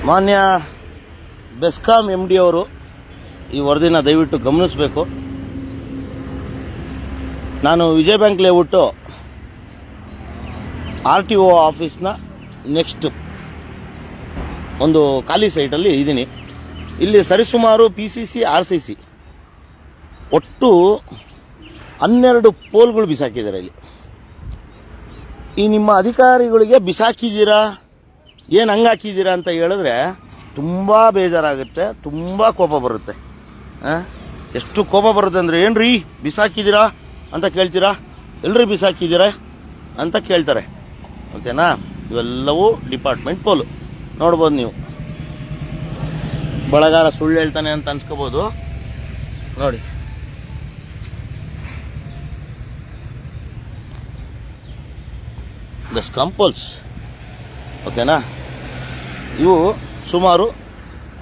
ಮಾನ್ಯ BESCOM M D ಅವರು ಈ ವರದಿನ ದಯವಿಟ್ಟು ಗಮನಿಸಬೇಕು. ನಾನು ವಿಜಯ ಬ್ಯಾಂಕ್ ಲೇಔಟು RTO ಆಫೀಸ್ನ ನೆಕ್ಸ್ಟ್ ಒಂದು ಖಾಲಿ ಸೈಟಲ್ಲಿ ಇದ್ದೀನಿ. ಇಲ್ಲಿ ಸರಿಸುಮಾರು PCC RCC ಒಟ್ಟು 12 ಪೋಲ್ಗಳು ಬಿಸಾಕಿದ್ದಾರೆ. ಇಲ್ಲಿ ಈ ನಿಮ್ಮ ಅಧಿಕಾರಿಗಳಿಗೆ ಬಿಸಾಕಿದ್ದೀರಾ, ಏನು ಹಂಗೆ ಹಾಕಿದ್ದೀರಾ ಅಂತ ಹೇಳಿದ್ರೆ ತುಂಬ ಬೇಜಾರಾಗುತ್ತೆ, ತುಂಬ ಕೋಪ ಬರುತ್ತೆ. ಎಷ್ಟು ಕೋಪ ಬರುತ್ತೆ ಅಂದರೆ, ಏನ್ರಿ ಬಿಸಾಕಿದ್ದೀರಾ ಅಂತ ಕೇಳ್ತೀರಾ, ಎಲ್ರಿ ಬಿಸಾಕಿದ್ದೀರಾ ಅಂತ ಕೇಳ್ತಾರೆ. ಓಕೆನಾ? ಇವೆಲ್ಲವೂ ಡಿಪಾರ್ಟ್ಮೆಂಟ್ ಪೋಲು. ನೋಡ್ಬೋದು ನೀವು. ಬಳಗಾರ ಸುಳ್ಳು ಹೇಳ್ತಾನೆ ಅಂತ ಅನ್ಸ್ಕೋಬೋದು. ನೋಡಿ, ಬೆಸ್ಕಾಂ ಪೋಲ್ಸ್. ಓಕೆನಾ? ಇವು ಸುಮಾರು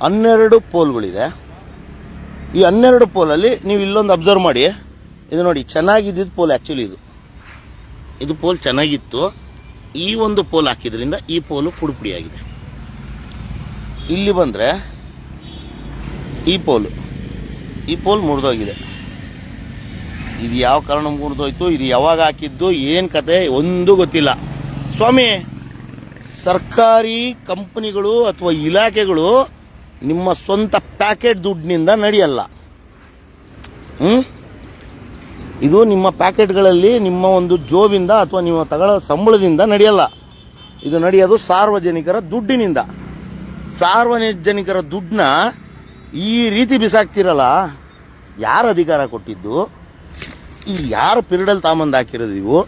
12 ಪೋಲ್ಗಳಿದೆ. ಈ 12 ಪೋಲಲ್ಲಿ ನೀವು ಇಲ್ಲೊಂದು ಅಬ್ಸರ್ವ್ ಮಾಡಿ. ಇದು ನೋಡಿ, ಚೆನ್ನಾಗಿದ್ದಿದ್ದು ಪೋಲ್. ಆ್ಯಕ್ಚುಲಿ ಇದು ಪೋಲ್ ಚೆನ್ನಾಗಿತ್ತು. ಈ ಒಂದು ಪೋಲ್ ಹಾಕಿದ್ರಿಂದ ಈ ಪೋಲು ಪುಡಿಪುಡಿಯಾಗಿದೆ. ಇಲ್ಲಿ ಬಂದರೆ ಈ ಪೋಲ್ ಮುರಿದೋಗಿದೆ. ಇದು ಯಾವ ಕಾರಣ ಮುರಿದೋಯ್ತು, ಇದು ಯಾವಾಗ ಹಾಕಿದ್ದು, ಏನು ಕತೆ ಒಂದು ಗೊತ್ತಿಲ್ಲ. ಸ್ವಾಮಿ, ಸರ್ಕಾರಿ ಕಂಪನಿಗಳು ಅಥವಾ ಇಲಾಖೆಗಳು ನಿಮ್ಮ ಸ್ವಂತ ಪ್ಯಾಕೆಟ್ ದುಡ್ಡಿನಿಂದ ನಡೆಯಲ್ಲ. ಇದು ನಿಮ್ಮ ಪ್ಯಾಕೆಟ್ಗಳಲ್ಲಿ ನಿಮ್ಮ ಒಂದು ಜೋಬಿಂದ ಅಥವಾ ನೀವು ತಗೊಳ್ಳೋ ಸಂಬಳದಿಂದ ನಡೆಯಲ್ಲ. ಇದು ನಡೆಯೋದು ಸಾರ್ವಜನಿಕರ ದುಡ್ಡಿನಿಂದ. ಸಾರ್ವಜನಿಕರ ದುಡ್ಡನ್ನ ಈ ರೀತಿ ಬಿಸಾಕ್ತಿರಲ್ಲ, ಯಾರು ಅಧಿಕಾರ ಕೊಟ್ಟಿದ್ದು? ಈ ಯಾರು ಪಿರಿಯಡಲ್ಲಿ ತಾಂಬಂದು ಹಾಕಿರೋದು ಇವು?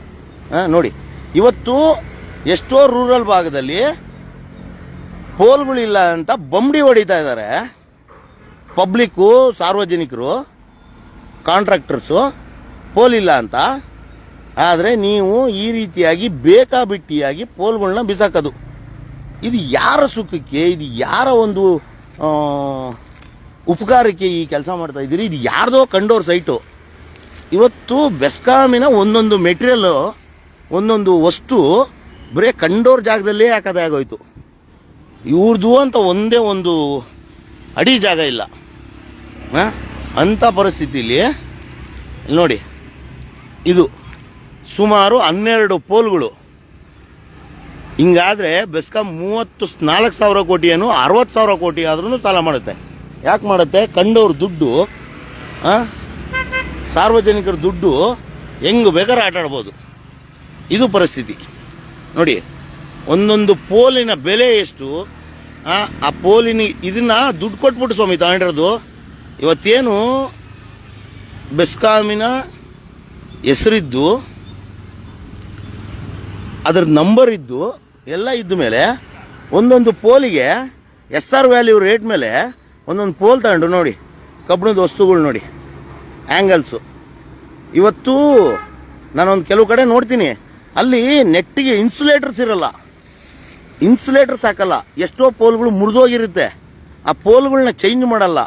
ನೋಡಿ, ಇವತ್ತು ಎಷ್ಟೋ ರೂರಲ್ ಭಾಗದಲ್ಲಿ ಪೋಲ್ಗಳಿಲ್ಲ ಅಂತ ಬಂಬಡಿ ಹೊಡಿತಾ ಇದ್ದಾರೆ. ಪಬ್ಲಿಕ್ಕು, ಸಾರ್ವಜನಿಕರು, ಕಾಂಟ್ರಾಕ್ಟರ್ಸು ಪೋಲ್ ಇಲ್ಲ ಅಂತ. ಆದರೆ ನೀವು ಈ ರೀತಿಯಾಗಿ ಬೇಕಾಬಿಟ್ಟಿಯಾಗಿ ಪೋಲ್ಗಳನ್ನ ಬಿಸಾಕೋದು, ಇದು ಯಾರ ಸುಖಕ್ಕೆ, ಇದು ಯಾರ ಒಂದು ಉಪಕಾರಕ್ಕೆ ಈ ಕೆಲಸ ಮಾಡ್ತಾ ಇದ್ದೀರಿ? ಇದು ಯಾರ್ದೋ ಕಂಡೋರ್ ಸೈಟು. ಇವತ್ತು ಬೆಸ್ಕಾಮಿನ ಒಂದೊಂದು ಮೆಟೀರಿಯಲ್ಲು, ಒಂದೊಂದು ವಸ್ತು ಬರೀ ಕಂಡೋರ್ ಜಾಗದಲ್ಲೇ ಹಾಕೋದೇ ಆಗೋಯ್ತು. ಇವ್ರದ್ದು ಅಂತ ಒಂದೇ ಒಂದು ಅಡಿ ಜಾಗ ಇಲ್ಲ. ಅಂಥ ಪರಿಸ್ಥಿತಿಲಿ ನೋಡಿ, ಇದು ಸುಮಾರು 12 ಪೋಲ್ಗಳು. ಹಿಂಗಾದ್ರೆ ಬೆಸ್ಕಾಂ 34,000 ಕೋಟಿ ಏನು 60,000 ಕೋಟಿ ಆದ್ರೂ ಸಾಲ ಮಾಡುತ್ತೆ. ಯಾಕೆ ಮಾಡುತ್ತೆ? ಕಂಡವ್ರ ದುಡ್ಡು, ಸಾರ್ವಜನಿಕರ ದುಡ್ಡು ಹೆಂಗೆ ಬೇಕಾದ್ರೆ ಆಟ ಆಡ್ಬೋದು. ಇದು ಪರಿಸ್ಥಿತಿ ನೋಡಿ. ಒಂದೊಂದು ಪೋಲಿನ ಬೆಲೆ ಎಷ್ಟು? ಆ ಪೋಲಿನ ಇದನ್ನ ದುಡ್ಡು ಕೊಟ್ಬಿಟ್ಟು ಸ್ವಾಮಿ ತಗೊಂಡಿರೋದು. ಇವತ್ತೇನು ಬೆಸ್ಕಾಮಿನ ಹೆಸರಿದ್ದು, ಅದರ ನಂಬರ್ ಇದ್ದು, ಎಲ್ಲ ಇದ್ದ ಮೇಲೆ ಒಂದೊಂದು ಪೋಲಿಗೆ SR ವ್ಯಾಲ್ಯೂ ರೇಟ್ ಮೇಲೆ ಒಂದೊಂದು ಪೋಲ್ ತಗೊಂಡು ನೋಡಿ, ಕಬ್ಬಿಣದ ವಸ್ತುಗಳು ನೋಡಿ, ಆ್ಯಂಗಲ್ಸು. ಇವತ್ತು ನಾನೊಂದು ಕೆಲವು ಕಡೆ ನೋಡ್ತೀನಿ, ಅಲ್ಲಿ ನೆಟ್ಟಿಗೆ ಇನ್ಸುಲೇಟರ್ಸ್ ಇರಲ್ಲ, ಇನ್ಸುಲೇಟರ್ಸ್ ಹಾಕಲ್ಲ. ಎಷ್ಟೋ ಪೋಲ್ಗಳು ಮುರಿದೋಗಿರುತ್ತೆ, ಆ ಪೋಲ್ಗಳನ್ನ ಚೇಂಜ್ ಮಾಡಲ್ಲ.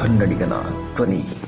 ಕನ್ನಡಿಗನ ಧ್ವನಿ.